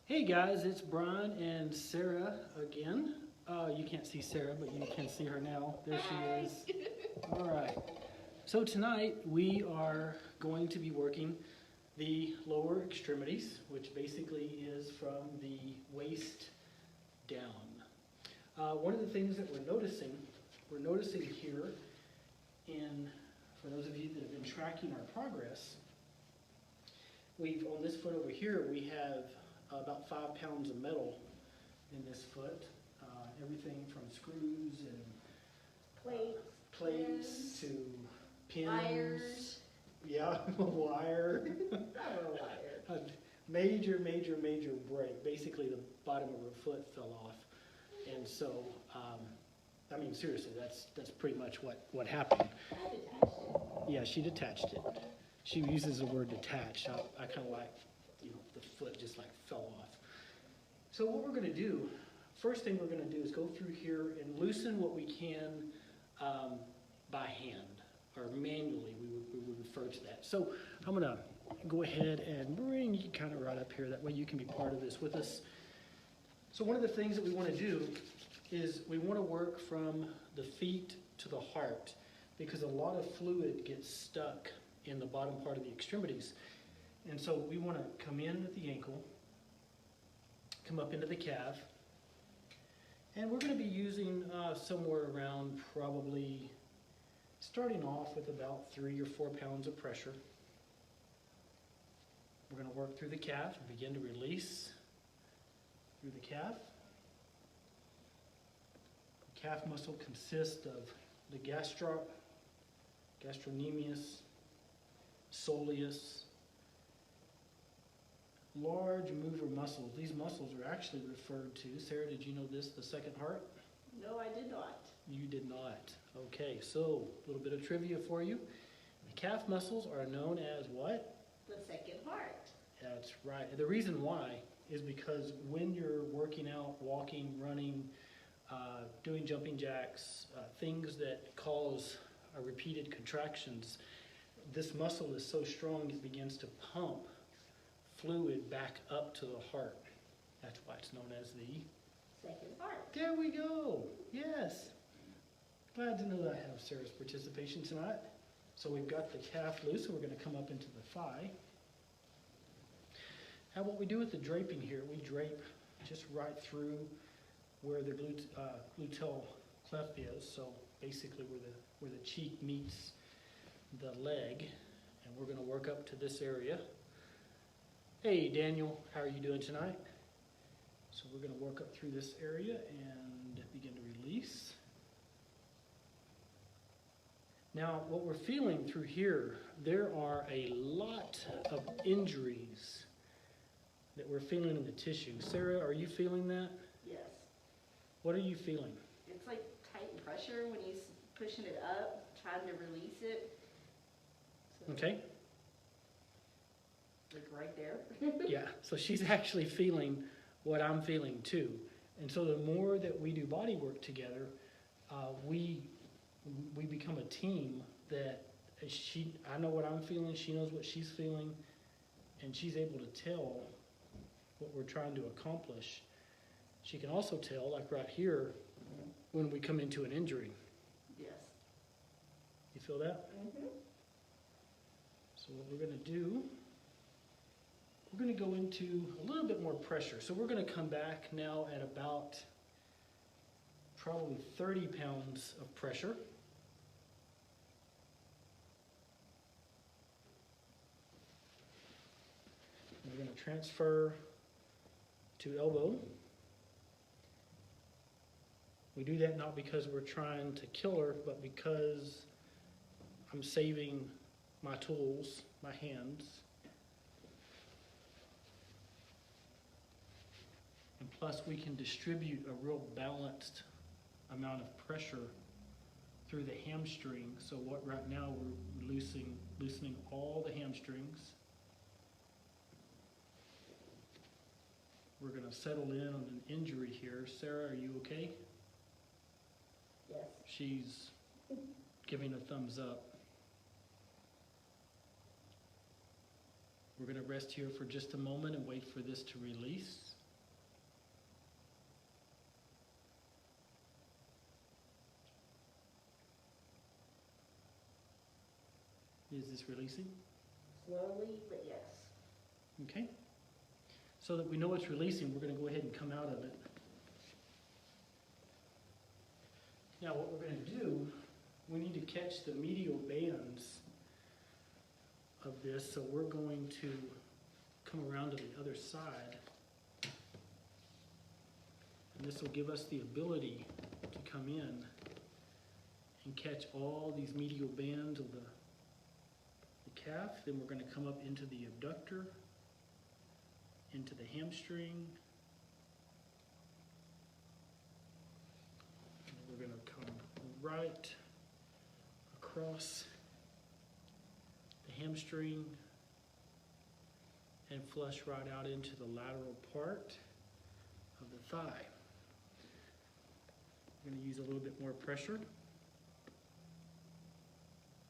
Hey guys, it's Brian and Sarah again. You can't see Sarah, but you can see her now. There she is. All right. So tonight we are going to be working the lower extremities, which basically is from the waist down. One of the things that we're noticing here for those of you that have been tracking our progress, on this foot over here, we have about 5 pounds of metal in this foot. Everything from screws and plates to pins. Wires. Yeah, a wire. A major break. Basically, the bottom of her foot fell off, and so I mean, seriously, that's pretty much what happened. I detached it. Yeah, she detached it. She uses the word detached. I kind of like, the foot just like fell off. So what we're going to do, first thing we're going to do is go through here and loosen what we can by hand or manually. We would refer to that. So I'm going to go ahead and bring you kind of right up here. That way you can be part of this with us. So one of the things that we want to do is we want to work from the feet to the heart, because a lot of fluid gets stuck in the bottom part of the extremities. And so we want to come in at the ankle, come up into the calf, and we're going to be using somewhere around probably starting off with about 3 or 4 pounds of pressure. We're going to work through the calf and begin to release through the calf. The calf muscle consists of the gastrocnemius, soleus, large mover muscles. These muscles are actually referred to, Sarah, did you know this, the second heart? No, I did not. You did not. Okay, so a little bit of trivia for you. The calf muscles are known as what? The second heart. That's right. The reason why is because when you're working out, walking, running, doing jumping jacks, things that cause repeated contractions, this muscle is so strong it begins to pump fluid back up to the heart. That's why it's known as the Second heart. There we go. Yes. Glad to know that I have Sarah's participation tonight. So we've got the calf loose, so we're going to come up into the thigh. Now what we do with the draping here, we drape just right through where the gluteal cleft is. So basically where the cheek meets the leg, and we're going to work up to this area. Hey Daniel, how are you doing tonight? So we're going to work up through this area and begin to release. Now what we're feeling through here, there are a lot of injuries that we're feeling in the tissue. Sarah, are you feeling that? Yes. What are you feeling? It's like tight pressure when he's pushing it up, trying to release it. So, Okay. Like right there. Yeah, so she's actually feeling what I'm feeling too. And so the more that we do body work together, we become a team that I know what I'm feeling, she knows what she's feeling, and she's able to tell what we're trying to accomplish. She can also tell, like right here, when we come into an injury. Yes. You feel that? Mm-hmm. So what we're going to do, we're going to go into a little bit more pressure. So we're going to come back now at about probably 30 pounds of pressure. We're going to transfer to elbow. We do that not because we're trying to kill her, but because I'm saving my tools, my hands. And plus we can distribute a real balanced amount of pressure through the hamstring. So what right now we're loosening all the hamstrings. We're going to settle in on an injury here. Sarah, are you okay? Yes. She's giving a thumbs up. We're going to rest here for just a moment and wait for this to release. Is this releasing? Slowly, but yes. Okay. So that we know it's releasing, we're going to go ahead and come out of it. Now what we're going to do, we need to catch the medial bands of this, so we're going to come around to the other side. And this will give us the ability to come in and catch all these medial bands of the calf. Then we're going to come up into the abductor, into the hamstring. And we're going to come right across the hamstring and flush right out into the lateral part of the thigh. I'm going to use a little bit more pressure.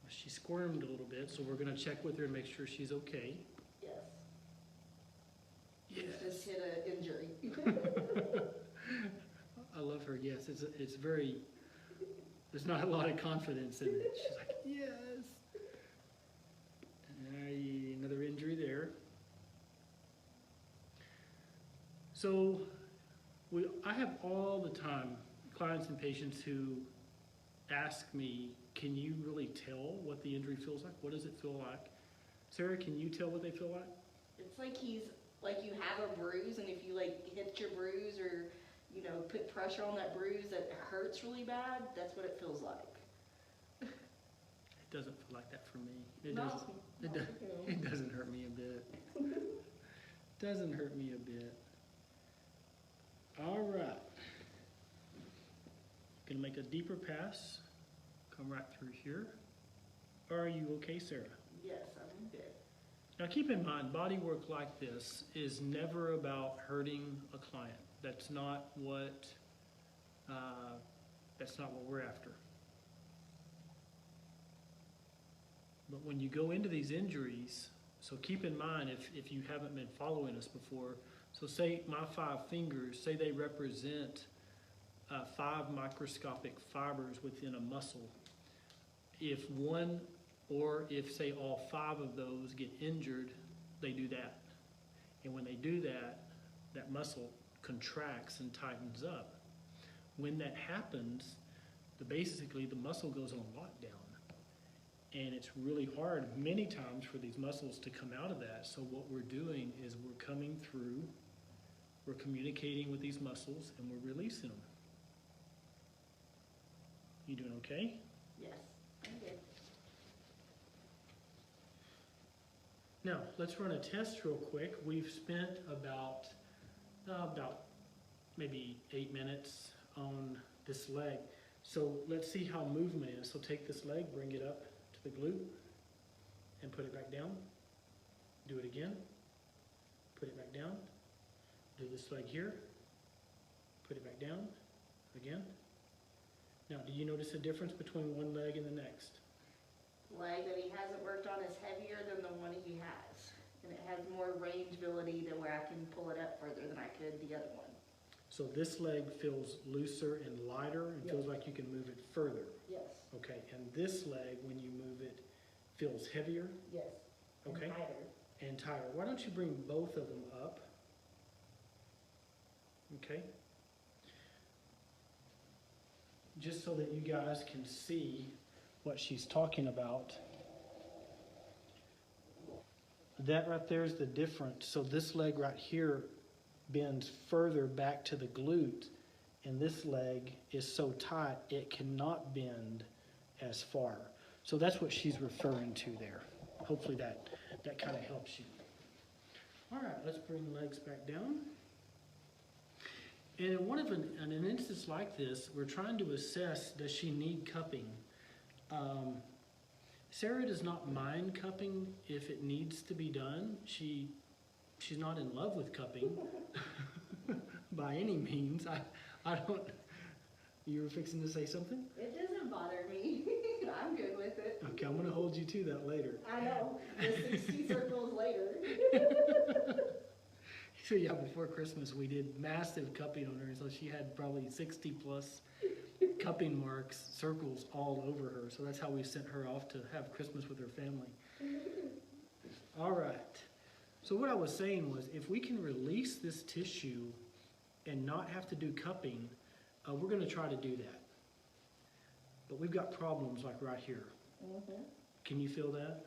She squirmed a little bit, so we're going to check with her and make sure she's okay. Yes. Yes. Just hit an injury. I love her. Yes, it's very. There's not a lot of confidence in it. She's like, yes. Another injury there. So, I have all the time clients and patients who ask me, can you really tell what the injury feels like? What does it feel like? Sarah, can you tell what they feel like? It's like you have a bruise, and if you hit your bruise or, put pressure on that bruise that hurts really bad, that's what it feels like. It doesn't feel like that for me. It doesn't hurt me a bit. Doesn't hurt me a bit. All right. Gonna make a deeper pass. Come right through here. Are you okay, Sarah? Yes, I'm good. Now keep in mind, body work like this is never about hurting a client. That's not what we're after. But when you go into these injuries, so keep in mind, if you haven't been following us before, so say my 5 fingers, say they represent 5 microscopic fibers within a muscle. If one, or if say all 5 of those get injured, they do that. And when they do that, that muscle contracts and tightens up. When that happens, basically the muscle goes on lockdown. And it's really hard many times for these muscles to come out of that. So what we're doing is we're coming through, we're communicating with these muscles, and we're releasing them. You doing okay? Yes, I'm good. Now, let's run a test real quick. We've spent about maybe 8 minutes on this leg. So let's see how movement is. So take this leg, bring it up to the glute, and put it back down. Do it again. Put it back down. Do this leg here. Put it back down. Again. Now, do you notice a difference between one leg and the next? Leg that he hasn't worked on is heavier than the one he has. And it has more rangeability to where I can pull it up further than I could the other one. So this leg feels looser and lighter and feels like you can move it further. Yes. Okay, and this leg, when you move it, feels heavier? Yes. Okay. And tighter. And tighter. Why don't you bring both of them up? Okay. Just so that you guys can see what she's talking about. That right there is the difference. So this leg right here bends further back to the glute, and this leg is so tight it cannot bend as far. So that's what she's referring to there. Hopefully that kind of helps you. All right, let's bring the legs back down. And in an instance like this, we're trying to assess, does she need cupping? Sarah does not mind cupping if it needs to be done. She's not in love with cupping by any means. I don't. You were fixing to say something? It doesn't bother me. I'm good with it. Okay, I'm going to hold you to that later. I know. The 60 circles later. So yeah, before Christmas we did massive cupping on her, so she had probably 60 plus cupping marks, circles all over her. So that's how we sent her off to have Christmas with her family. All right. So what I was saying was, if we can release this tissue and not have to do cupping, we're going to try to do that. But we've got problems like right here. Mm-hmm. Can you feel that?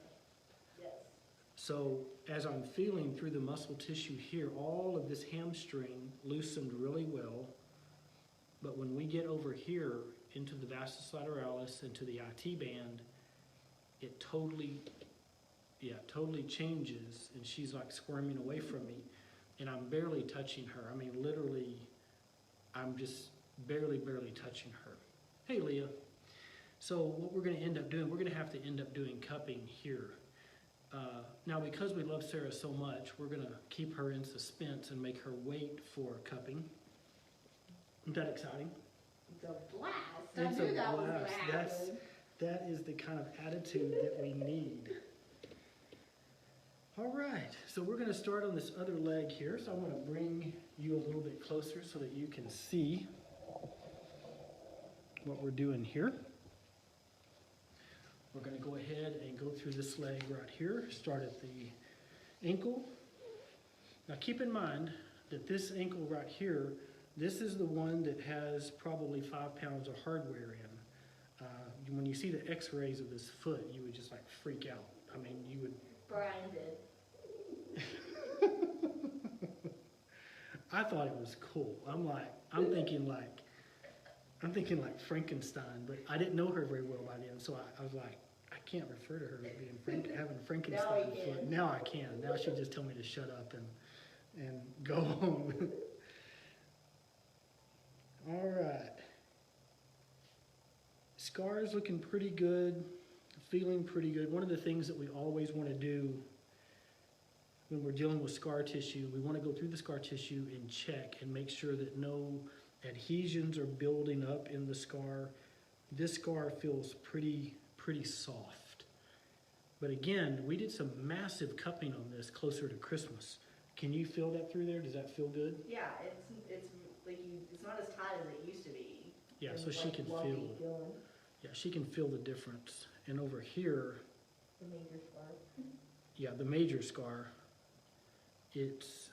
Yes. So as I'm feeling through the muscle tissue here, all of this hamstring loosened really well. But when we get over here into the vastus lateralis and to the IT band, it totally changes, and she's like squirming away from me, and I'm barely touching her. I mean, literally, I'm just barely touching her. Hey, Leah. So what we're going to end up doing, we're going to have to end up doing cupping here. Now, because we love Sarah so much, we're going to keep her in suspense and make her wait for cupping. Isn't that exciting? It's a blast. It's I knew a that was blast. gonna happen. That is the kind of attitude that we need. All right, so we're going to start on this other leg here. So I'm going to bring you a little bit closer so that you can see what we're doing here. We're going to go ahead and go through this leg right here. Start at the ankle. Now keep in mind that this ankle right here, this is the one that has probably 5 pounds of hardware in. When you see the x-rays of this foot, you would just like freak out. I mean, you would... Brian did. I thought it was cool. I'm thinking like Frankenstein, but I didn't know her very well by then, so I was like, I can't refer to her as being having Frankenstein foot. Now I can. Now she'll just tell me to shut up and go home. All right. Scar's looking pretty good, feeling pretty good. One of the things that we always want to do when we're dealing with scar tissue, we want to go through the scar tissue and check and make sure that no adhesions are building up in the scar. This scar feels pretty soft. But again, we did some massive cupping on this closer to Christmas. Can you feel that through there? Does that feel good? Yeah, it's like it's not as tight as it used to be. Yeah, so Like she can lumpy feel. feeling. Yeah, she can feel the difference. And over here, The major scar. yeah, the major scar, it's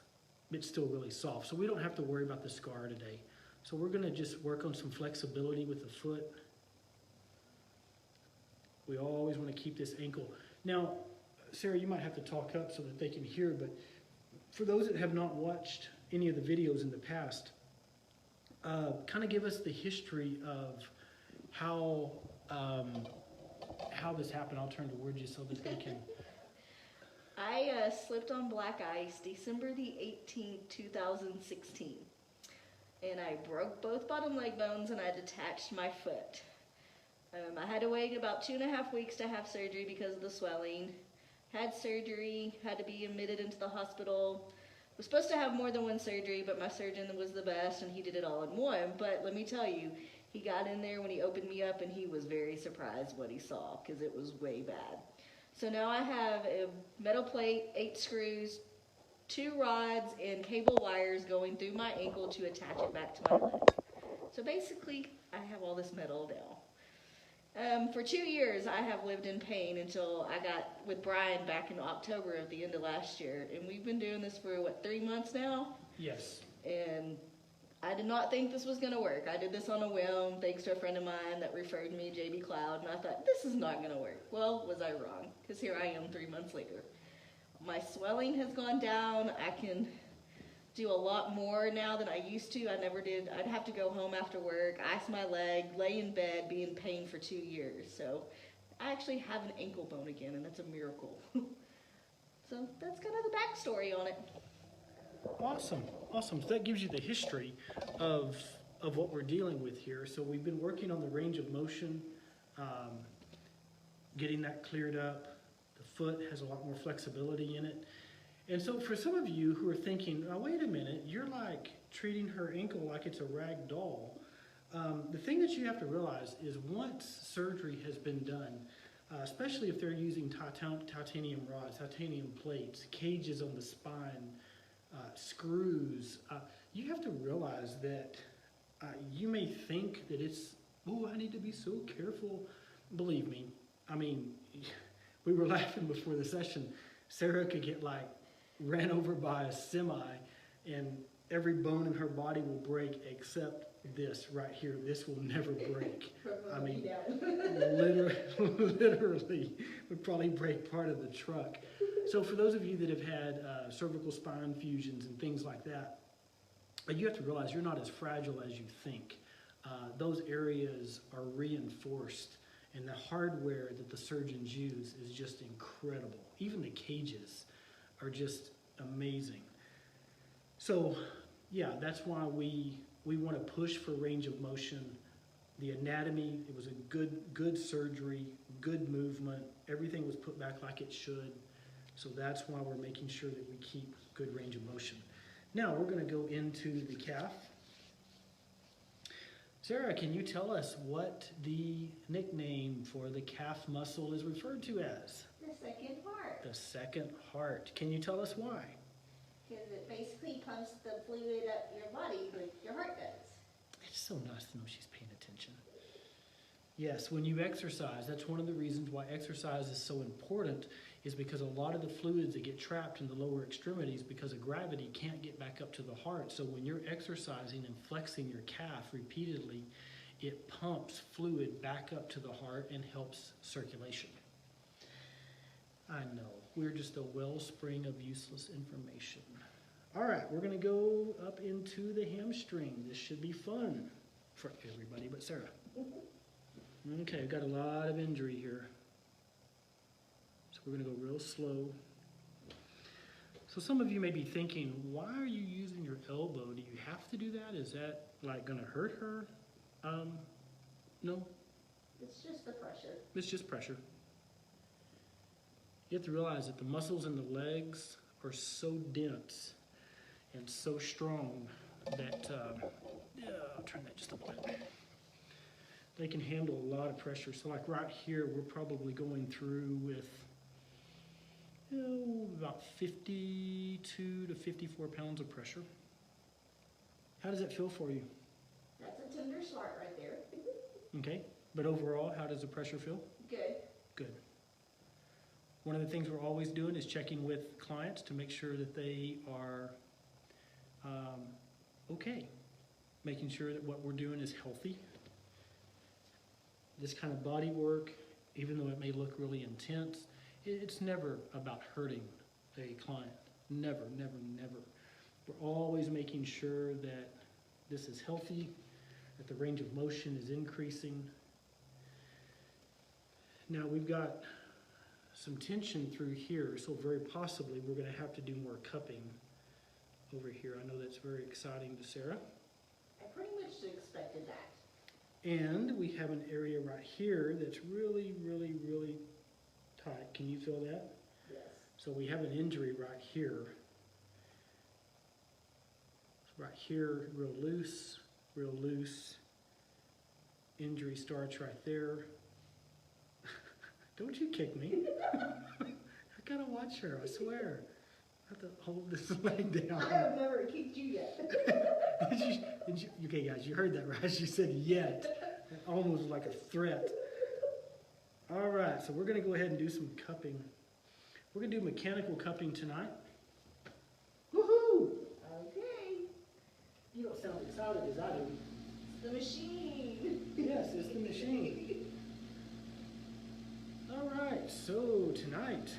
still really soft. So we don't have to worry about the scar today. So we're going to just work on some flexibility with the foot. We always want to keep this ankle. Now, Sarah, you might have to talk up so that they can hear, but for those that have not watched any of the videos in the past, kind of give us the history of how this happened. I'll turn toward you so that they can... I slipped on black ice December the 18th, 2016. And I broke both bottom leg bones and I detached my foot. I had to wait about 2.5 weeks to have surgery because of the swelling. Had surgery, had to be admitted into the hospital. Was supposed to have more than one surgery, but my surgeon was the best and he did it all in one. But let me tell you, he got in there when he opened me up and he was very surprised what he saw because it was way bad. So now I have a metal plate, 8 screws, 2 rods, and cable wires going through my ankle to attach it back to my leg. So basically, I have all this metal now. For 2 years, I have lived in pain until I got with Brian back in October of the end of last year. And we've been doing this for, 3 months now? Yes. And I did not think this was going to work. I did this on a whim, thanks to a friend of mine that referred me, JB Cloud, and I thought, this is not going to work. Well, was I wrong? Because here I am 3 months later. My swelling has gone down. I can do a lot more now than I used to. I never did. I'd have to go home after work, ice my leg, lay in bed, be in pain for 2 years. So I actually have an ankle bone again, and that's a miracle. So that's kind of the backstory on it. Awesome. So that gives you the history of what we're dealing with here. So we've been working on the range of motion, getting that cleared up. The foot has a lot more flexibility in it. And so for some of you who are thinking, oh, wait a minute, you're like treating her ankle like it's a rag doll. The thing that you have to realize is once surgery has been done, especially if they're using titanium rods, titanium plates, cages on the spine, screws, you have to realize that you may think that it's oh, I need to be so careful. Believe me, I mean, we were laughing before the session. Sarah could get like ran over by a semi and every bone in her body will break except this right here. This will never break. I mean, literally would probably break part of the truck. So for those of you that have had cervical spine fusions and things like that, you have to realize you're not as fragile as you think. Those areas are reinforced, and the hardware that the surgeons use is just incredible. Even the cages are just amazing. So yeah, that's why we want to push for range of motion. The anatomy, it was a good surgery, good movement. Everything was put back like it should. So that's why we're making sure that we keep good range of motion. Now we're going to go into the calf. Sarah, can you tell us what the nickname for the calf muscle is referred to as? The second heart. The second heart. Can you tell us why? Because it basically pumps the fluid up your body like your heart does. It's so nice to know she's paying attention. Yes, when you exercise, that's one of the reasons why exercise is so important, is because a lot of the fluids that get trapped in the lower extremities because of gravity can't get back up to the heart. So when you're exercising and flexing your calf repeatedly, it pumps fluid back up to the heart and helps circulation. I know, we're just a wellspring of useless information. All right, we're going to go up into the hamstring. This should be fun for everybody but Sarah. Okay, we've got a lot of injury here. So we're going to go real slow. So some of you may be thinking, why are you using your elbow? Do you have to do that? Is that like going to hurt her? No. It's just the pressure. It's just pressure. You have to realize that the muscles in the legs are so dense and so strong that, I'll turn that just a little bit. They can handle a lot of pressure. So like right here, we're probably going through with about 52 to 54 pounds of pressure. How does that feel for you? That's a tender spot right there. Okay, but overall, how does the pressure feel? Good. Good. One of the things we're always doing is checking with clients to make sure that they are okay. Making sure that what we're doing is healthy. This kind of body work, even though it may look really intense, it's never about hurting a client. Never, never, never. We're always making sure that this is healthy, that the range of motion is increasing. Now we've got some tension through here, so very possibly we're going to have to do more cupping over here. I know that's very exciting to Sarah. I pretty much expected that. And we have an area right here that's really, really, really tight. Can you feel that? Yes. So we have an injury right here. Right here, real loose, real loose. Injury starts right there. Don't you kick me. I gotta watch her, I swear. I have to hold this leg down. I have never kicked you yet. Okay, guys, you heard that right? She said yet. It almost like a threat. All right, so we're going to go ahead and do some cupping. We're going to do mechanical cupping tonight. Woohoo! Okay. You don't sound excited as I do. It's the machine. Yes, it's the machine. All right, so tonight,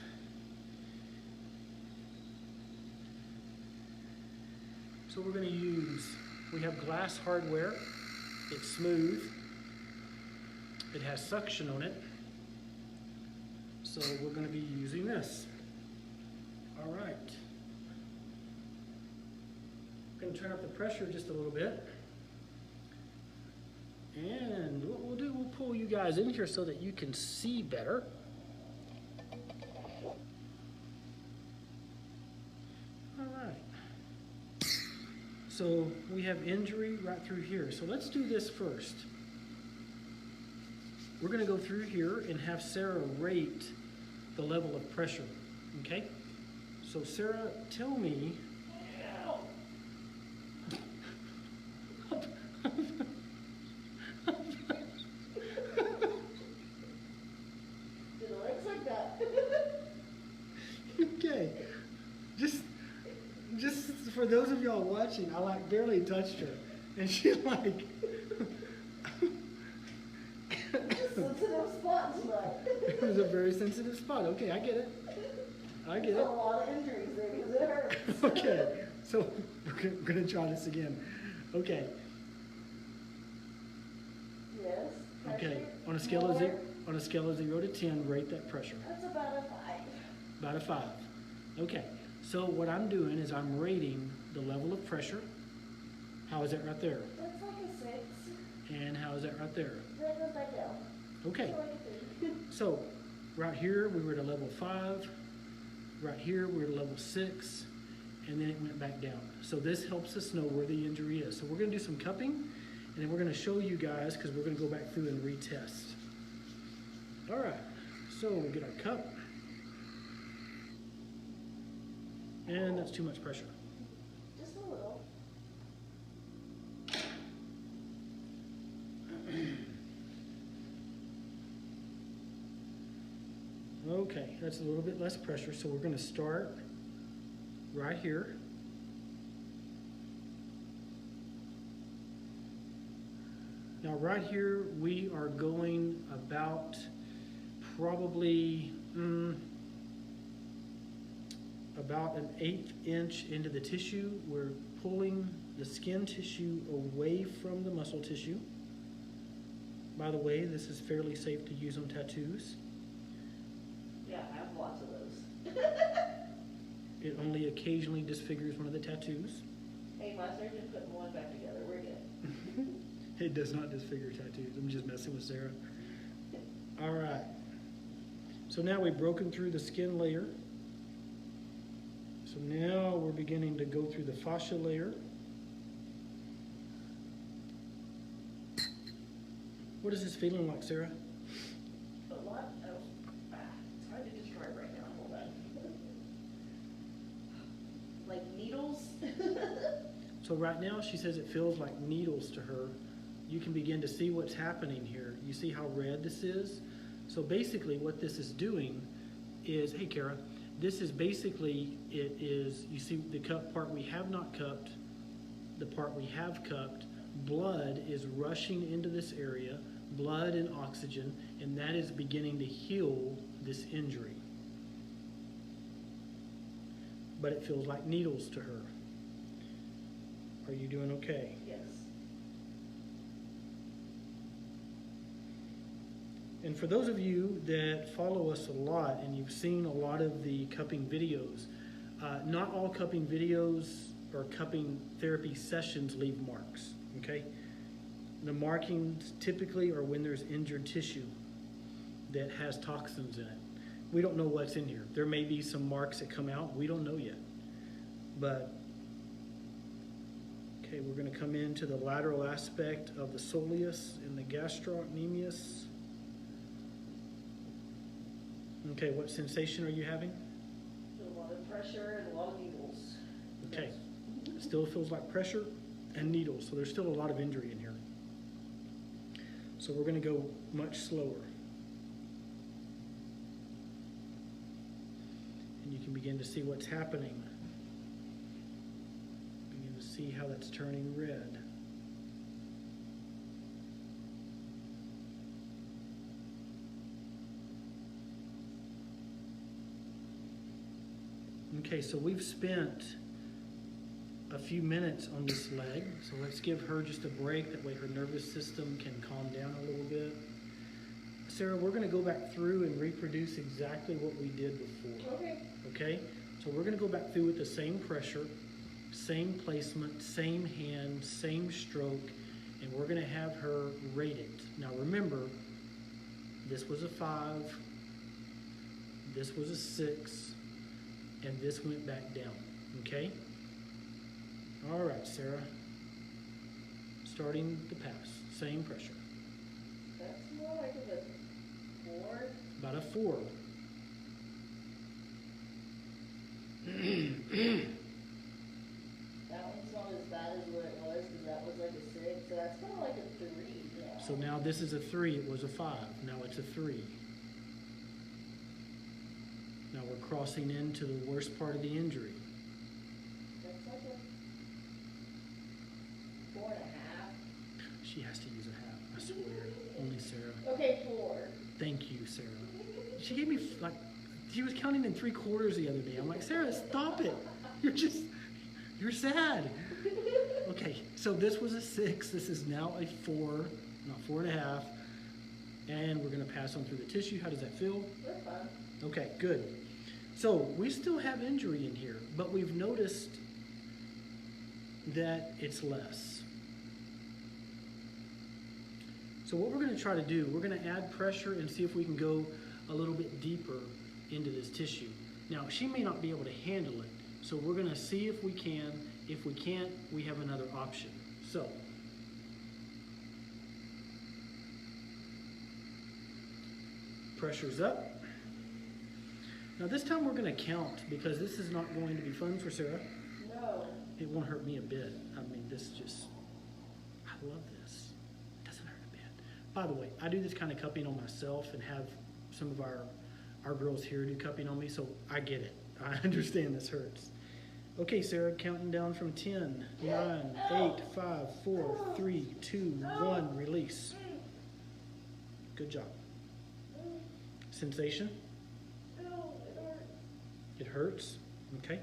so we're going to use, we have glass hardware. It's smooth. It has suction on it. So we're going to be using this. All right. I'm going to turn up the pressure just a little bit. And what we'll do, we'll pull you guys in here so that you can see better. All right. So we have injury right through here. So let's do this first. We're going to go through here and have Sarah rate the level of pressure. Okay? So Sarah, tell me. just for those of y'all watching, I like barely touched her, and she like. Sensitive spot tonight. It was a very sensitive spot. Okay, I get it. I get There's it. a lot of injuries there because it hurts. Okay, so we're gonna try this again. Okay. Yes. Okay. Pressure. On a scale of zero, 0 to 10, rate that pressure. That's about a 5. About a 5. Okay. So what I'm doing is I'm rating the level of pressure. How is that right there? That's like a 6. And how is that right there? Then it goes back down. Okay. So like a 3. So right here we were at a level 5. Right here we were at a level 6. And then it went back down. So this helps us know where the injury is. So we're going to do some cupping, and then we're going to show you guys because we're going to go back through and retest. All right. So we get our cup. And that's too much pressure. Just a little. Okay, that's a little bit less pressure, so we're going to start right here. Now right here we are going about probably about an 1/8 inch into the tissue. We're pulling the skin tissue away from the muscle tissue. By the way, this is fairly safe to use on tattoos. Yeah, I have lots of those. It only occasionally disfigures one of the tattoos. Hey, my surgeon put one back together. We're good. It does not disfigure tattoos. I'm just messing with Sarah. All right. So now we've broken through the skin layer. So now we're beginning to go through the fascia layer. What is this feeling like, Sarah? A lot of, it's hard to describe right now. Hold on. Like needles. So right now she says it feels like needles to her. You can begin to see what's happening here. You see how red this is? So basically what this is doing is, hey Kara, this is basically, it is, you see the cup part we have not cupped, the part we have cupped, blood is rushing into this area, blood and oxygen, and that is beginning to heal this injury. But it feels like needles to her. Are you doing okay? Yes. And for those of you that follow us a lot and you've seen a lot of the cupping videos, not all cupping videos or cupping therapy sessions leave marks, okay? The markings typically are when there's injured tissue that has toxins in it. We don't know what's in here. There may be some marks that come out. We don't know yet. But, okay, we're going to come into the lateral aspect of the soleus and the gastrocnemius. Okay, what sensation are you having? A lot of pressure and a lot of needles. Okay, it still feels like pressure and needles, so there's still a lot of injury in here. So we're going to go much slower. And you can begin to see what's happening. Begin to see how that's turning red. Okay, so we've spent a few minutes on this leg, so let's give her just a break. That way her nervous system can calm down a little bit. Sarah, we're going to go back through and reproduce exactly what we did before. Okay. Okay? So we're going to go back through with the same pressure, same placement, same hand, same stroke, and we're going to have her rate it. Now remember, this was a 5, this was a 6, and this went back down, okay? All right, Sarah. Starting the pass, same pressure. That's more like a 4. About a 4. That one's not as bad as what it was because that was like a 6. So that's kind of like a 3. Yeah. So now this is a 3, it was a 5, now it's a 3. Now we're crossing into the worst part of the injury. That's She has to use a hat, I swear. Only Sarah. Okay, 4. Thank you, Sarah. She gave me, like, she was counting in 3/4 the other day. I'm like, Sarah, stop it. You're sad. Okay, so this was a 6. This is now a 4, not 4.5. And we're going to pass on through the tissue. How does that feel? That's fine. Okay, good. So we still have injury in here, but we've noticed that it's less. So what we're going to try to do, we're going to add pressure and see if we can go a little bit deeper into this tissue. Now, she may not be able to handle it, so we're going to see if we can. If we can't, we have another option. So, pressure's up. Now this time we're going to count because this is not going to be fun for Sarah. No. It won't hurt me a bit. I mean, I love this. It doesn't hurt a bit. By the way, I do this kind of cupping on myself and have some of our girls here do cupping on me, so I get it. I understand this hurts. Okay, Sarah, counting down from 10, 9, 8, 5, 4, 3, 2, 1, release. Good job. Sensation? It hurts. Okay.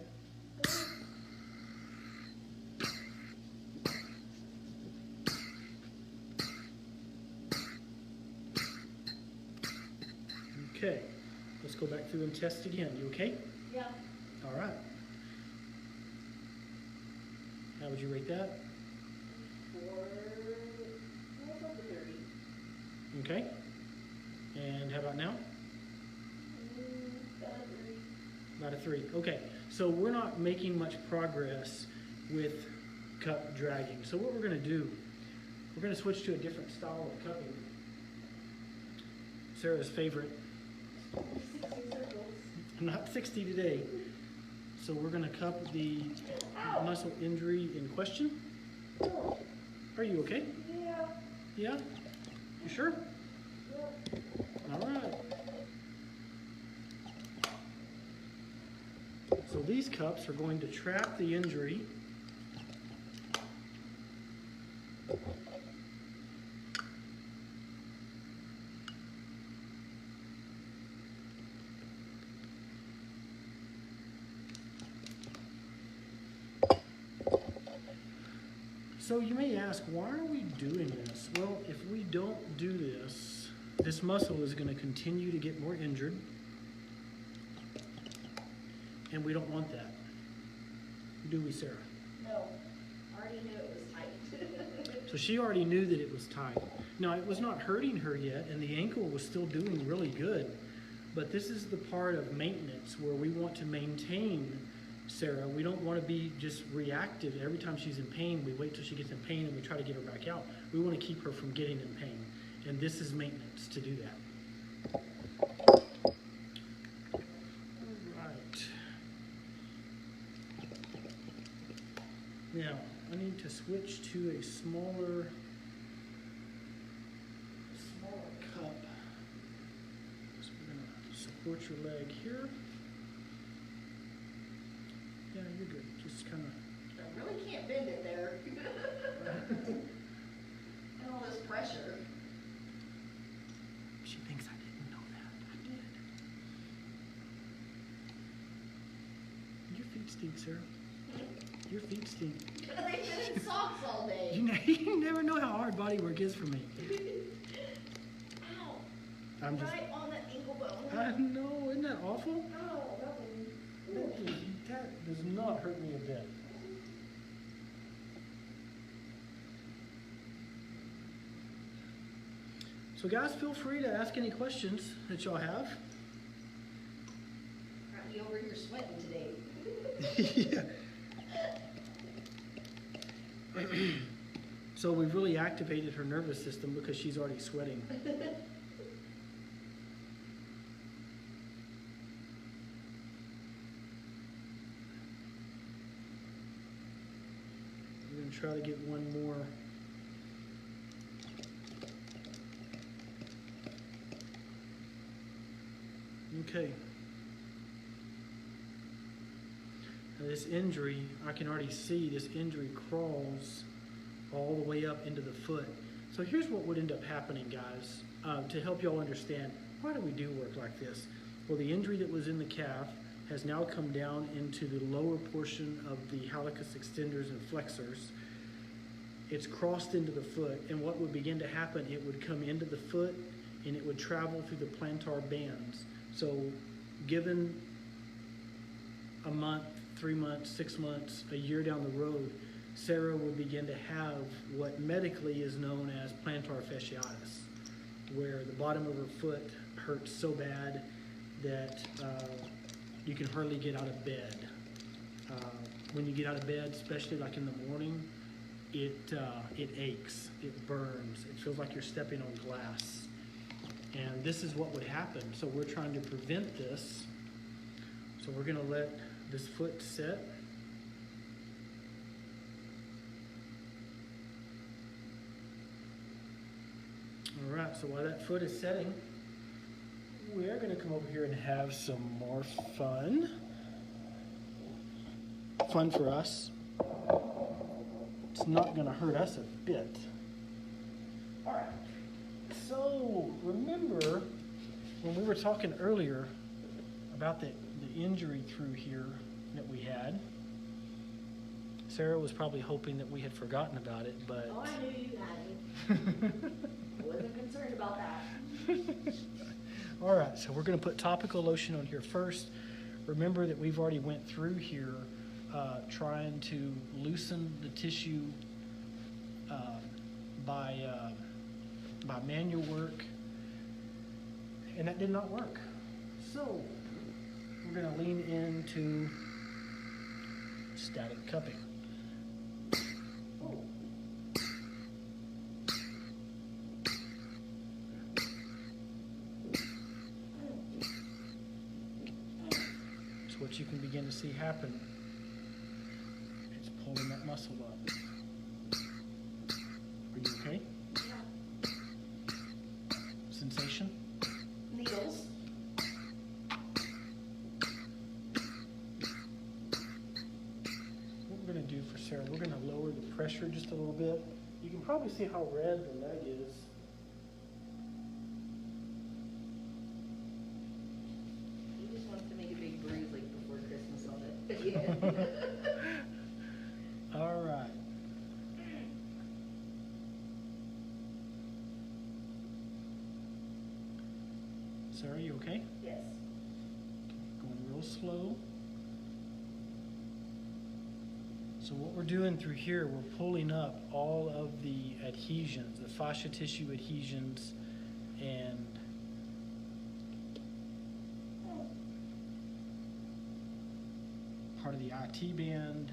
Okay. Let's go back through and test again. You okay? Yeah. All right. How would you rate that? 4. About 30. Okay. And how about now? About a 3. Okay, so we're not making much progress with cup dragging. So what we're going to do, we're going to switch to a different style of cupping. Sarah's favorite. 60 circles. Not 60 today. So we're going to cup the muscle injury in question. Are you okay? Yeah. Yeah? You sure? Yep. All right. So these cups are going to trap the injury. So you may ask, why are we doing this? Well, if we don't do this, this muscle is going to continue to get more injured. And we don't want that. Do we, Sarah? No. I already knew it was tight. So she already knew that it was tight. Now, it was not hurting her yet, and the ankle was still doing really good. But this is the part of maintenance where we want to maintain Sarah. We don't want to be just reactive. Every time she's in pain, we wait till she gets in pain and we try to get her back out. We want to keep her from getting in pain. And this is maintenance to do that. Now, I need to switch to a smaller cup. So we're going to support your leg here. Yeah, you're good. Just kind of... I really can't bend it there. And all this pressure. She thinks I didn't know that. I did. Your feet stink, Sarah. Your feet stink. They've been in socks all day. You never know how hard body work is for me. Ow. I'm just... Right on the ankle bone. I know, isn't that awful? Ow, that one. That does not hurt me a bit. So guys, feel free to ask any questions that y'all have. Got me over here sweating today. Yeah. So we've really activated her nervous system because she's already sweating. We're going to try to get one more. Okay. Now this injury, I can already see this injury crawls all the way up into the foot. So here's what would end up happening, guys, to help y'all understand why do we do work like this. Well, the injury that was in the calf has now come down into the lower portion of the hallucis extenders and flexors. It's crossed into the foot, and what would begin to happen, it would come into the foot and it would travel through the plantar bands. So given a month, 3 months, 6 months, a year down the road, Sarah will begin to have what medically is known as plantar fasciitis, where the bottom of her foot hurts so bad that you can hardly get out of bed. When you get out of bed, especially like in the morning, it aches, it burns, it feels like you're stepping on glass. And this is what would happen. So we're trying to prevent this. So we're gonna let this foot set. All right, so while that foot is setting, we're gonna come over here and have some more fun. Fun for us. It's not gonna hurt us a bit. All right, so remember when we were talking earlier about the injury through here that we had? Sarah was probably hoping that we had forgotten about it, but... Oh, I knew you hadn't. I wasn't concerned about that. All right, so we're going to put topical lotion on here first. Remember that we've already went through here trying to loosen the tissue by manual work, and that did not work. So we're going to lean into static cupping. So what you can begin to see happen is pulling that muscle up. Are you okay? Yeah. Sensation? Needles. What we're going to do for Sarah, we're going to lower the pressure just a little bit. You can probably see how red the leg is. He just wants to make a big bruise like before Christmas on it. All right. Sarah, you okay? Yes. Going real slow. So what we're doing through here, we're pulling up all of the adhesions, the fascia tissue adhesions, and part of the IT band.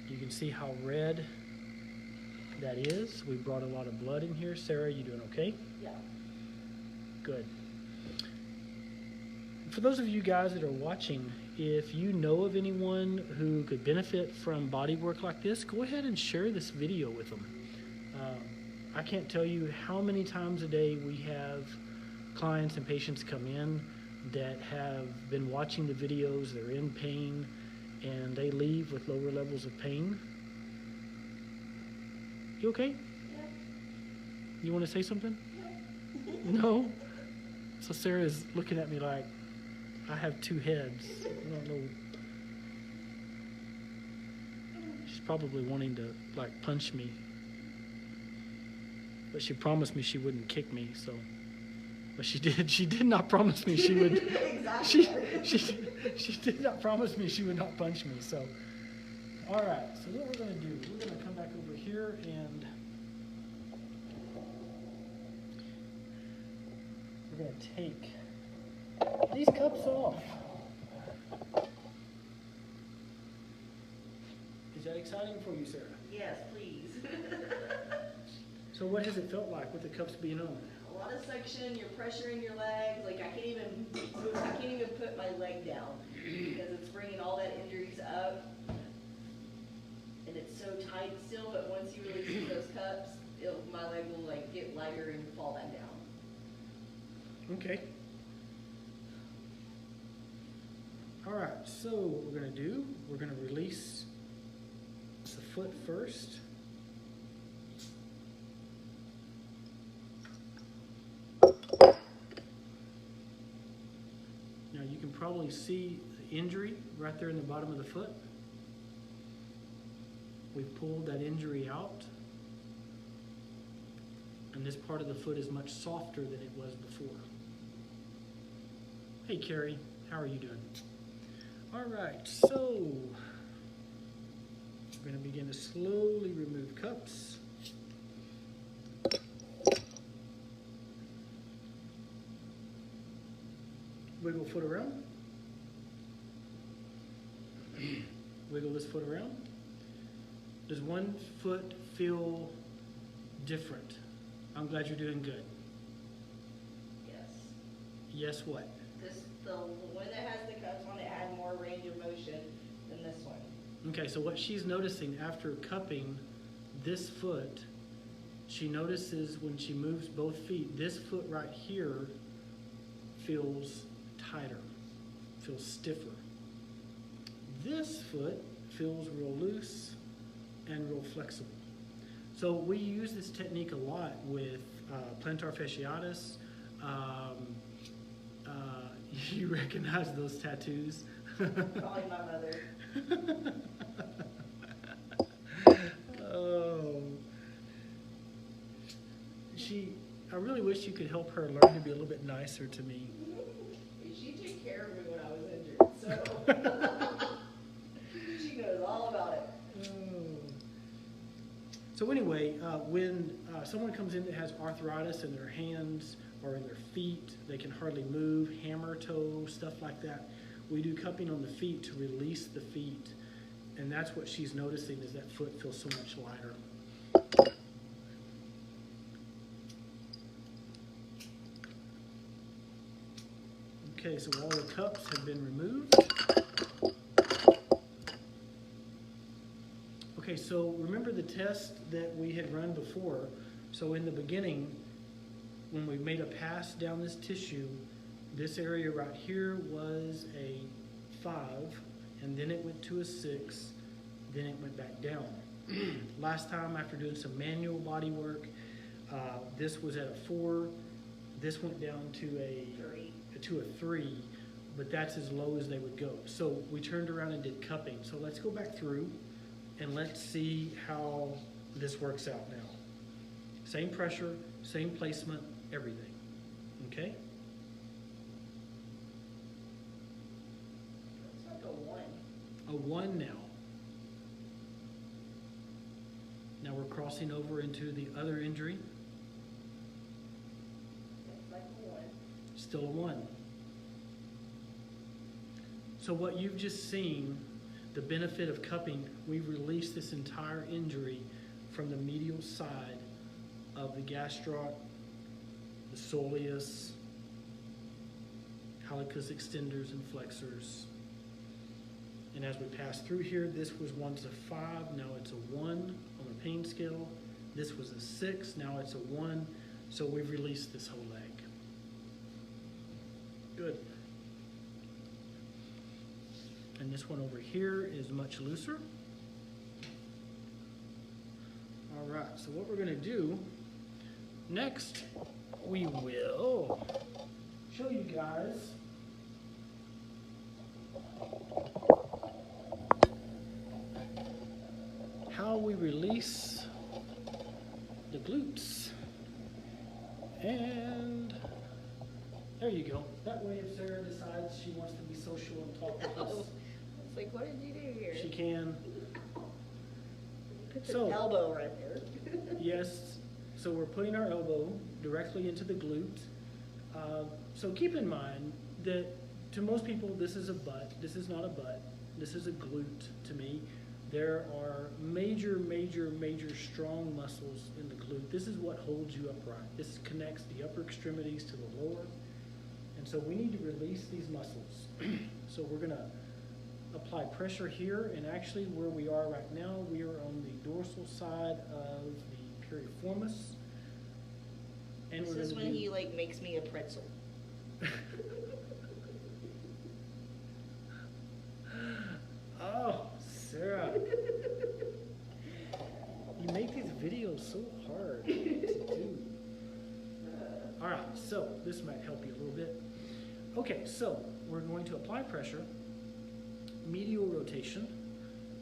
You can see how red that is. We brought a lot of blood in here. Sarah, you doing okay? Yeah. Good. For those of you guys that are watching, if you know of anyone who could benefit from body work like this, go ahead and share this video with them. I can't tell you how many times a day we have clients and patients come in that have been watching the videos, they're in pain, and they leave with lower levels of pain. You okay? Yeah. You want to say something? No? So Sarah's looking at me like I have two heads. I don't know. She's probably wanting to like punch me. But she promised me she wouldn't kick me, so. But she did. She did not promise me she would. Exactly. She did not promise me she would not punch me. So, all right. So what we're going to do? We're going to come back over here and we're going to take these cups off. Is that exciting for you, Sarah? Yes, please. So what has it felt like with the cups being on? A lot of suction, you're pressuring your legs. Like I can't even put my leg down because it's bringing all that injuries up. And it's so tight still, but once you release those cups, my leg will like get lighter and fall back down. Okay. All right, so what we're going to do, we're going to release foot first. Now you can probably see the injury right there in the bottom of the foot. We've pulled that injury out. And this part of the foot is much softer than it was before. Hey Carrie, how are you doing? All right, so we're going to begin to slowly remove cups. Wiggle foot around. Wiggle this foot around. Does one foot feel different? I'm glad you're doing good. Yes. Yes, what? The one that has the cups on it had more range of motion than this one. Okay, so what she's noticing after cupping this foot, she notices when she moves both feet, this foot right here feels tighter, feels stiffer. This foot feels real loose and real flexible. So we use this technique a lot with plantar fasciitis. You recognize those tattoos? Probably my mother. Oh. I really wish you could help her learn to be a little bit nicer to me. She took care of me when I was injured, so she knows all about it. So anyway, when someone comes in that has arthritis in their hands or in their feet, they can hardly move, hammer toe, stuff like that, we do cupping on the feet to release the feet. And that's what she's noticing, is that foot feels so much lighter. Okay, so all the cups have been removed. Okay, so remember the test that we had run before. So in the beginning, when we made a pass down this tissue, this area right here was a 5, and then it went to a 6, then it went back down. Last time, after doing some manual body work, this was at a 4, this went down to a 3, but that's as low as they would go. So we turned around and did cupping. So let's go back through and let's see how this works out now. Same pressure, same placement, everything. Okay? It's like a 1. A 1 now. Now we're crossing over into the other injury. It's like a 1. Still a 1. So what you've just seen, the benefit of cupping, we've released this entire injury from the medial side of the gastroc, the soleus, hallucis extenders and flexors. And as we pass through here, this was once a 5, now it's a 1 on the pain scale. This was a 6, now it's a 1. So we've released this whole leg. Good. And this one over here is much looser. All right, so what we're going to do next, we will show you guys how we release the glutes. And there you go. That way, if Sarah decides she wants to be social and talk with us, It's like, what did you do here? she can. Put the So- elbow right there. Yes, so we're putting our elbow directly into the glute. So keep in mind that to most people, this is a butt. This is not a butt. This is a glute to me. There are major, major, major strong muscles in the glute. This is what holds you upright. This connects the upper extremities to the lower. And so we need to release these muscles. So we're going to apply pressure here, and actually where we are right now, we are on the dorsal side of the piriformis. And This we're is gonna when do- he like makes me a pretzel. Oh, Sarah. so we're going to apply pressure, medial rotation,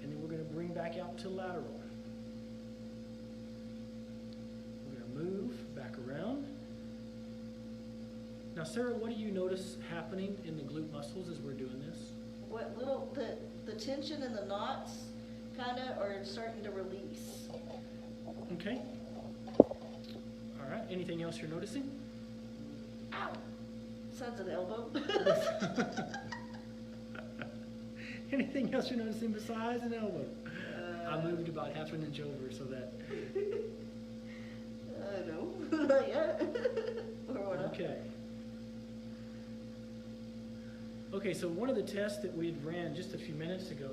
and then we're going to bring back out to lateral. We're going to move back around. Now, Sarah, what do you notice happening in the glute muscles as we're doing this? What little, the tension and the knots kind of are starting to release. Okay. All right. Anything else you're noticing? Ow! Sides of the elbow. Anything else you're noticing besides an elbow? I moved about half an inch over so that. No, not yet. Okay. Okay, so one of the tests that we had ran just a few minutes ago,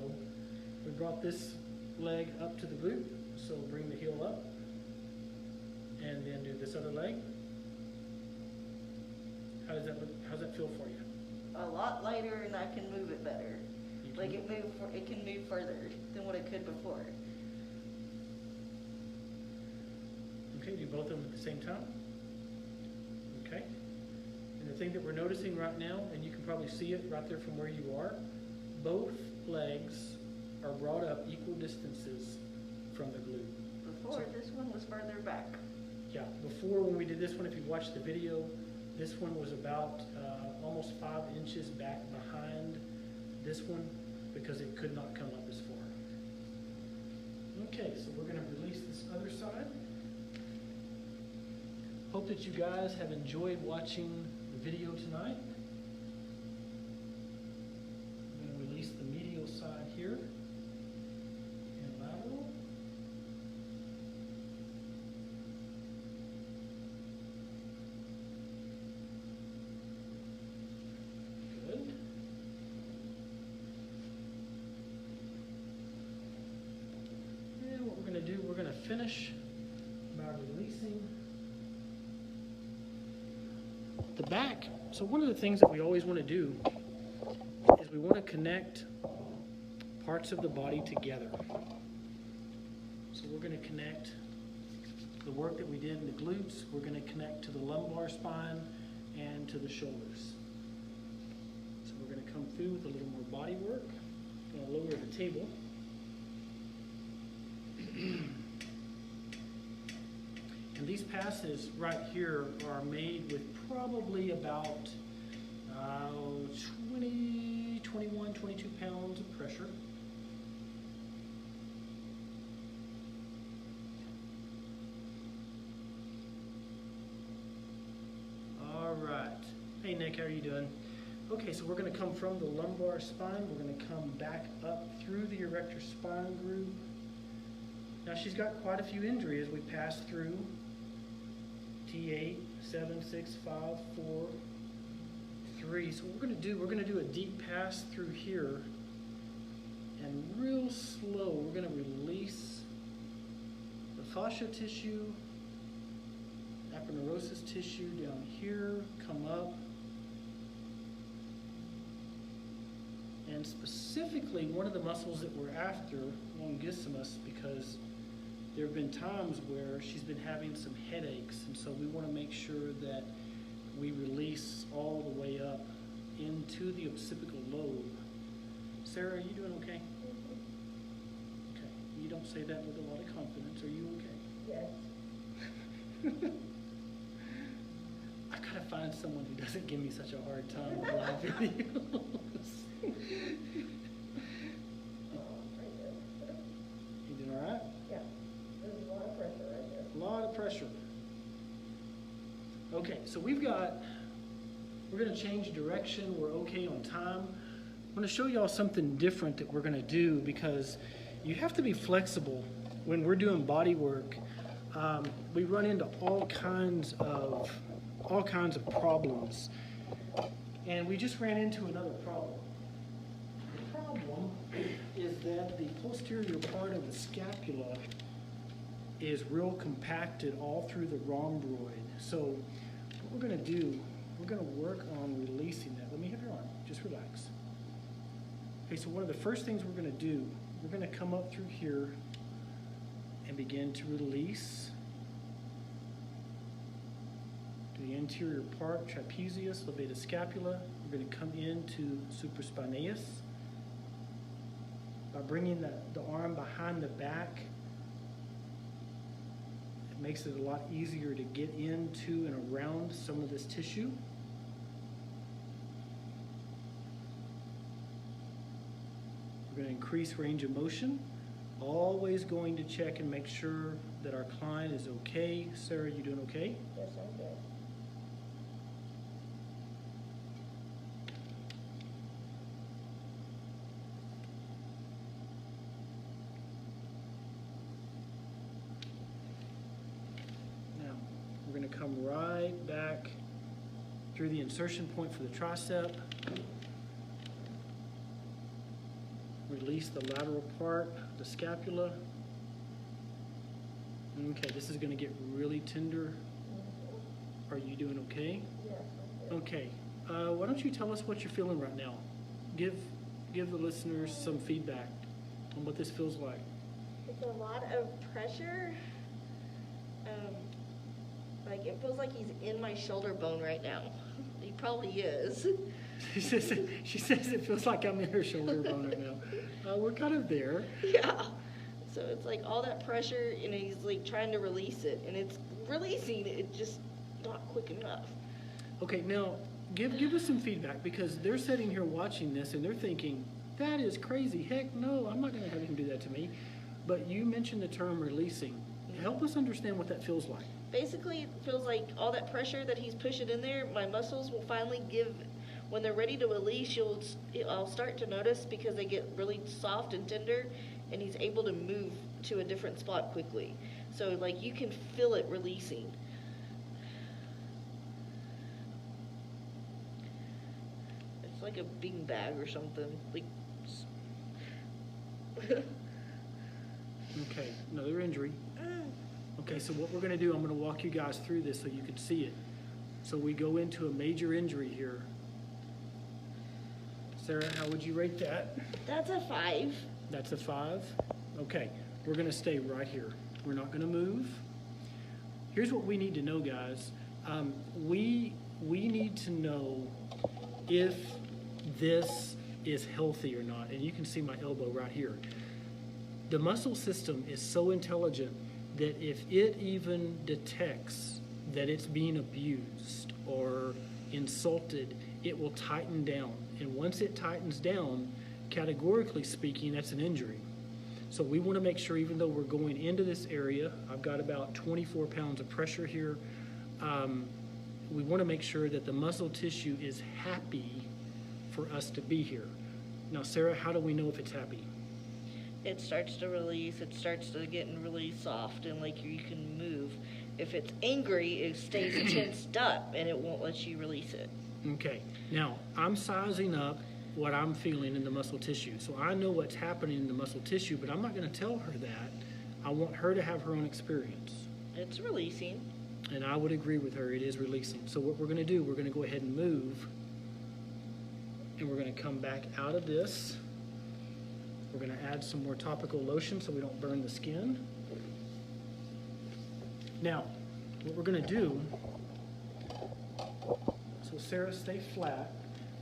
we brought this leg up to the glute, so bring the heel up, and then do this other leg. How does that look? How's that feel for you? A lot lighter, and I can move it better. You Like can- it can move further than what it could before. Okay, do both of them at the same time. Okay. And the thing that we're noticing right now, and you can probably see it right there from where you are, both legs are brought up equal distances from the glute. Before, this one was further back. Yeah, before when we did this one, if you watched the video, this one was about almost 5 inches back behind this one because it could not come up as far. Okay, so we're going to release this other side. Hope that you guys have enjoyed watching the video tonight. I'm going to release the medial side here and lateral. Good. And what we're going to do, we're going to finish by releasing the back. So one of the things that we always want to do is we want to connect parts of the body together. So we're going to connect the work that we did in the glutes. We're going to connect to the lumbar spine and to the shoulders. So we're going to come through with a little more body work. I'm going to lower the table. And these passes right here are made with probably about 20, 21, 22 pounds of pressure. All right. Hey, Nick, how are you doing? Okay, so we're going to come from the lumbar spine. We're going to come back up through the erector spine groove. Now, she's got quite a few injuries we passed through. T8, 7, 6, 5, 4, 3. So what we're going to do a deep pass through here, and real slow, we're going to release the fascia tissue, aponeurosis tissue down here, come up, and specifically one of the muscles that we're after, longissimus, because there have been times where she's been having some headaches, and so we want to make sure that we release all the way up into the occipital lobe. Sarah, are you doing okay? Okay. You don't say that with a lot of confidence. Are you okay? Yes. I gotta find someone who doesn't give me such a hard time with live videos. You doing all right? Yeah. There's a lot of pressure right there. A lot of pressure. Okay, so we're going to change direction. We're okay on time. I'm going to show y'all something different that we're going to do, because you have to be flexible when we're doing body work. We run into all kinds of problems, and we just ran into another problem. The problem is that the posterior part of the scapula is real compacted all through the rhomboid. So what we're going to do, we're going to work on releasing that. Let me have your arm. Just relax. Okay, so one of the first things we're going to do, we're going to come up through here and begin to release the anterior part, trapezius, levator scapula, We're going to come into supraspinatus. By bringing the arm behind the back, it makes it a lot easier to get into and around some of this tissue. We're going to increase range of motion. Always going to check and make sure that our client is okay. Sarah, you doing okay? Yes, I'm good. Now, we're going to come right back through the insertion point for the tricep. Release the lateral part, the scapula. Okay, this is going to get really tender. Are you doing okay? Yes, I'm good. Okay. Why don't you tell us what you're feeling right now? Give the listeners some feedback on what this feels like. It's a lot of pressure. Like it feels like he's in my shoulder bone right now. He probably is. She says it feels like I'm in her shoulder bone right now. We're kind of there. Yeah. So it's like all that pressure, and he's like trying to release it, and it's releasing it, just not quick enough. Okay, now give us some feedback, because they're sitting here watching this and they're thinking, that is crazy. Heck no, I'm not going to have him do that to me. But you mentioned the term releasing. Help us understand what that feels like. Basically, it feels like all that pressure that he's pushing in there, my muscles will finally give. When they're ready to release, I'll start to notice, because they get really soft and tender, and he's able to move to a different spot quickly. So like you can feel it releasing. It's like a beanbag or something. Like. Okay, another injury. Okay, so what we're going to do, I'm going to walk you guys through this so you can see it. So we go into a major injury here. Sarah, how would you rate that? That's a 5. That's a 5? Okay, we're going to stay right here. We're not going to move. Here's what we need to know, guys. We need to know if this is healthy or not. And you can see my elbow right here. The muscle system is so intelligent that if it even detects that it's being abused or insulted, it will tighten down. And once it tightens down, categorically speaking, that's an injury. So we want to make sure, even though we're going into this area, I've got about 24 pounds of pressure here, we want to make sure that the muscle tissue is happy for us to be here. Now, Sarah, how do we know if it's happy? It starts to release, it starts to getting really soft, and like you can move. If it's angry, it stays tensed up and it won't let you release it. Okay, now I'm sizing up what I'm feeling in the muscle tissue. So I know what's happening in the muscle tissue, but I'm not going to tell her that. I want her to have her own experience. It's releasing. And I would agree with her, it is releasing. So what we're going to do, we're going to go ahead and move, and we're going to come back out of this. We're going to add some more topical lotion so we don't burn the skin. Now, what we're going to do, so Sarah, stay flat.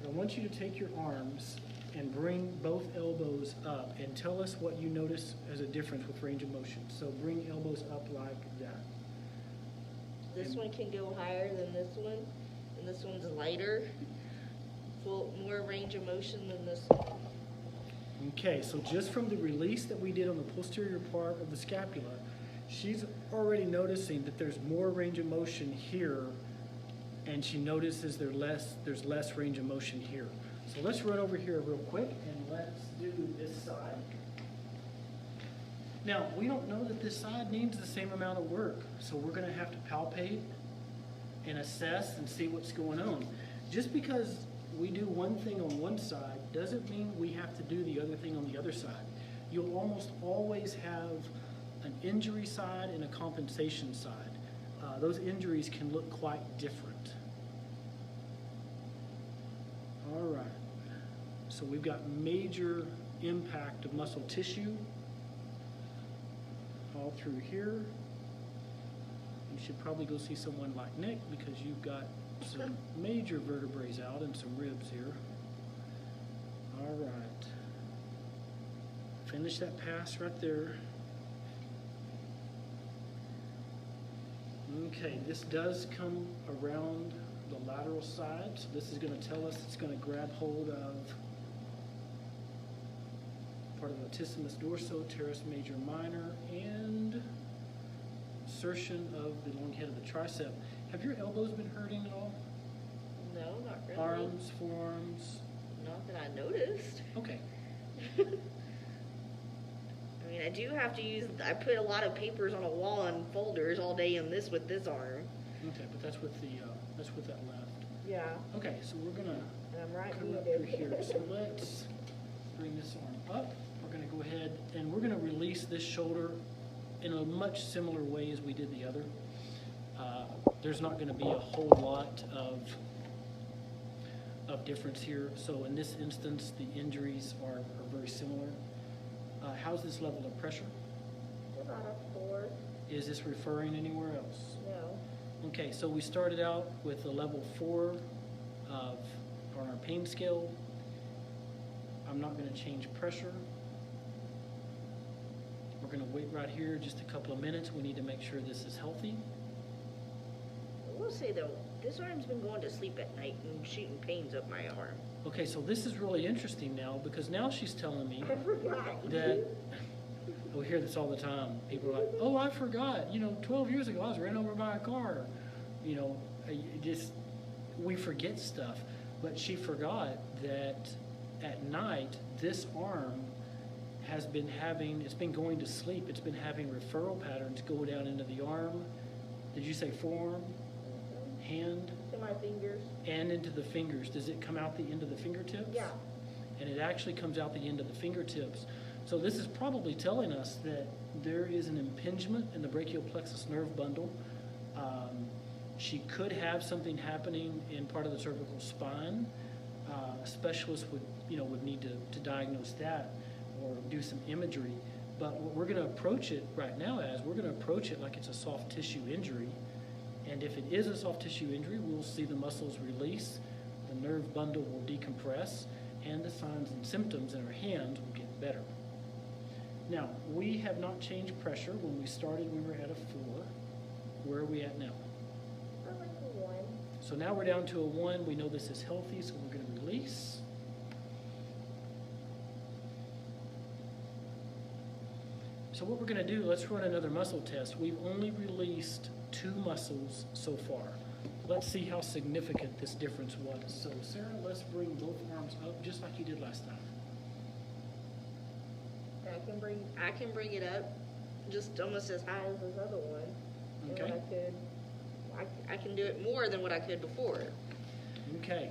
I want you to take your arms and bring both elbows up and tell us what you notice as a difference with range of motion. So bring elbows up like that. This one can go higher than this one, and this one's lighter. Full, more range of motion than this one. Okay, so just from the release that we did on the posterior part of the scapula, she's already noticing that there's more range of motion here, and she notices there's less range of motion here. So let's run over here real quick and let's do this side. Now, we don't know that this side needs the same amount of work, so we're going to have to palpate and assess and see what's going on. Just because we do one thing on one side doesn't mean we have to do the other thing on the other side. You'll almost always have an injury side and a compensation side. Those injuries can look quite different. All right, so we've got major impact of muscle tissue all through here. You should probably go see someone like Nick, because you've got some major vertebrae out and some ribs here. All right. Finish that pass right there. Okay, this does come around the lateral side, so this is going to tell us it's going to grab hold of part of latissimus dorso, teres major minor, and insertion of the long head of the tricep. Have your elbows been hurting at all? No, not really. Arms, forearms? Not that I noticed. Okay. I mean, I do have to use, I put a lot of papers on a wall and folders all day on this with this arm. Okay, but that's with that left. Yeah. Okay, so we're gonna And I'm right come up through here. So let's bring this arm up. We're gonna go ahead and we're gonna release this shoulder in a much similar way as we did the other. There's not gonna be a whole lot of difference here. So in this instance, the injuries are very similar. How's this level of pressure? About a 4. Is this referring anywhere else? No. Okay, so we started out with a level 4 on our pain scale. I'm not going to change pressure. We're going to wait right here just a couple of minutes. We need to make sure this is healthy. I will say though, this arm's been going to sleep at night and shooting pains up my arm. Okay, so this is really interesting now because now she's telling me I forgot. that we hear this all the time. People are like, "Oh, I forgot. 12 years ago I was ran over by a car." We forget stuff. But she forgot that at night this arm has been it's been going to sleep. It's been having referral patterns go down into the arm. Did you say forearm, hand, To my fingers. and into the fingers? Does it come out the end of the fingertips? Yeah. And it actually comes out the end of the fingertips. So this is probably telling us that there is an impingement in the brachial plexus nerve bundle. She could have something happening in part of the cervical spine. A specialist would need to diagnose that or do some imagery. But what we're going to approach it right now we're going to approach it like it's a soft tissue injury. And if it is a soft tissue injury, we'll see the muscles release, the nerve bundle will decompress, and the signs and symptoms in our hands will get better. Now, we have not changed pressure. When we started, we were at a 4. Where are we at now? Like a 1. So now we're down to a 1. We know this is healthy, so we're going to release. So what we're going to do, let's run another muscle test. We've only released 2 muscles so far. Let's see how significant this difference was. So Sarah, let's bring both arms up just like you did last time. I can bring it up just almost as high as this other one. And Okay. I can do it more than what I could before. Okay,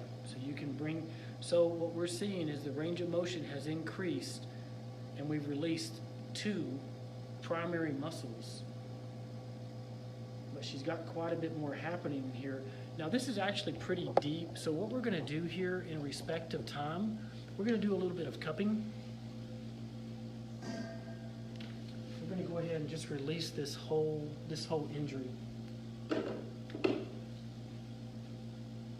so what we're seeing is the range of motion has increased and we've released 2 primary muscles. But she's got quite a bit more happening here. Now this is actually pretty deep, so what we're going to do here in respect of time, we're going to do a little bit of cupping. We're going to go ahead and just release this whole injury.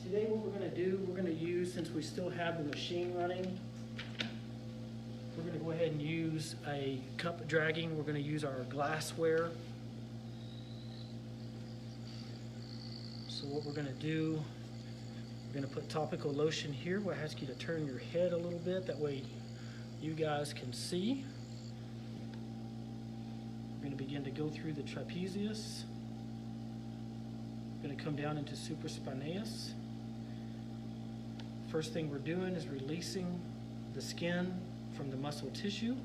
Today what we're going to do, we're going to use, since we still have the machine running, we're going to go ahead and use a cup dragging. We're going to use our glassware. So what we're going to do, we're going to put topical lotion here. We'll ask you to turn your head a little bit. That way you guys can see. We're going to begin to go through the trapezius. We're going to come down into supraspinatus. First thing we're doing is releasing the skin from the muscle tissue.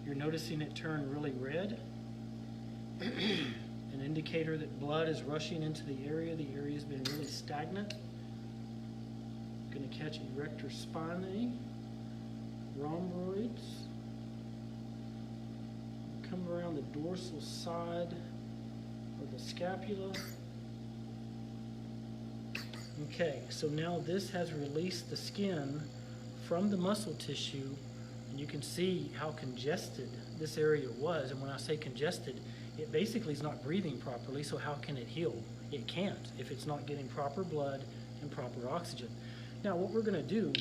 You're noticing it turn really red. An indicator that blood is rushing into the area. The area has been really stagnant. Going to catch erector spinae, rhomboids. Come around the dorsal side of the scapula. Okay, so now this has released the skin from the muscle tissue, and you can see how congested this area was. And when I say congested, it basically is not breathing properly, so how can it heal? It can't if it's not getting proper blood and proper oxygen. Now what we're going to do,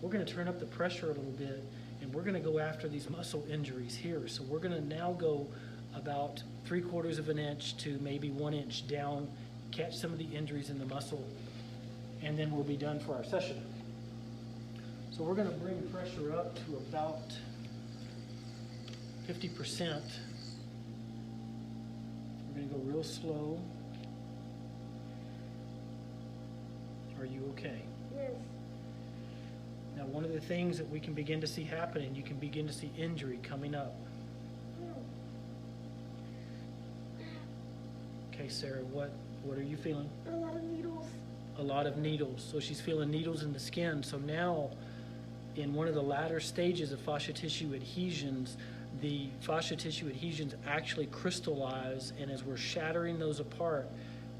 we're going to turn up the pressure a little bit, and we're going to go after these muscle injuries here. So we're going to now go about 3/4 of an inch to maybe 1 inch down, catch some of the injuries in the muscle, and then we'll be done for our session. So we're going to bring pressure up to about 50%. We're going to go real slow. Are you okay? Yes. Now, one of the things that we can begin to see happening, you can begin to see injury coming up. Okay, Sarah, what are you feeling? A lot of needles. A lot of needles. So she's feeling needles in the skin. So now, in one of the latter stages of fascia tissue adhesions, the fascia tissue adhesions actually crystallize, and as we're shattering those apart,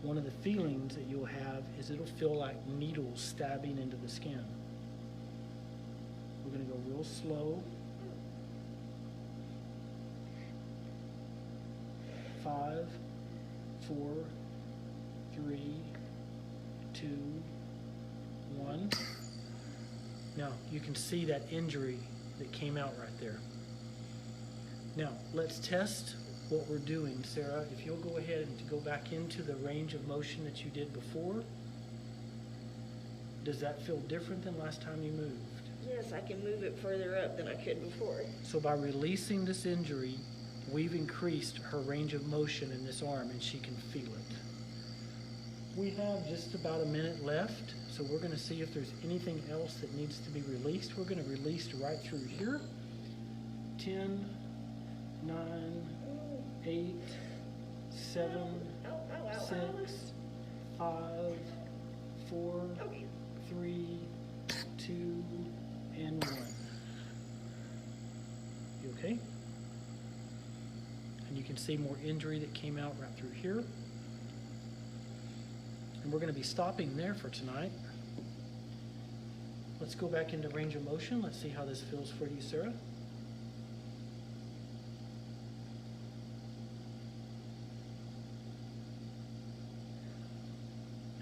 one of the feelings that you'll have is it'll feel like needles stabbing into the skin. We're going to go real slow. 5, 4, 3, 2, 1. Now, you can see that injury that came out right there. Now, let's test what we're doing. Sarah, if you'll go ahead and go back into the range of motion that you did before. Does that feel different than last time you moved? Yes, I can move it further up than I could before. So by releasing this injury, we've increased her range of motion in this arm, and she can feel it. We have just about a minute left, so we're going to see if there's anything else that needs to be released. We're going to release right through here. 10, 9, 8, 7, 6, 5, 4, 3, 2, and 1. You okay? And you can see more injury that came out right through here. And we're going to be stopping there for tonight. Let's go back into range of motion. Let's see how this feels for you, Sarah.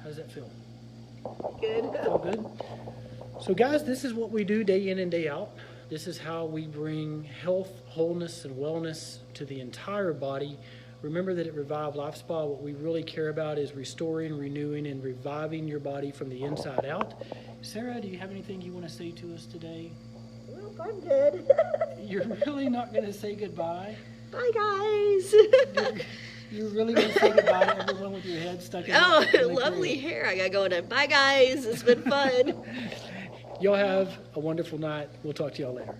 How does that feel? Good. Feel good? So guys, this is what we do day in and day out. This is how we bring health, wholeness, and wellness to the entire body. Remember that at Revive Life Spa, what we really care about is restoring, renewing, and reviving your body from the inside out. Sarah, do you have anything you want to say to us today? Well, I'm good. You're really not going to say goodbye? Bye, guys. You're really going to say goodbye to everyone with your head stuck in Oh, the lovely hair I got going on. Bye, guys. It's been fun. Y'all have a wonderful night. We'll talk to y'all later.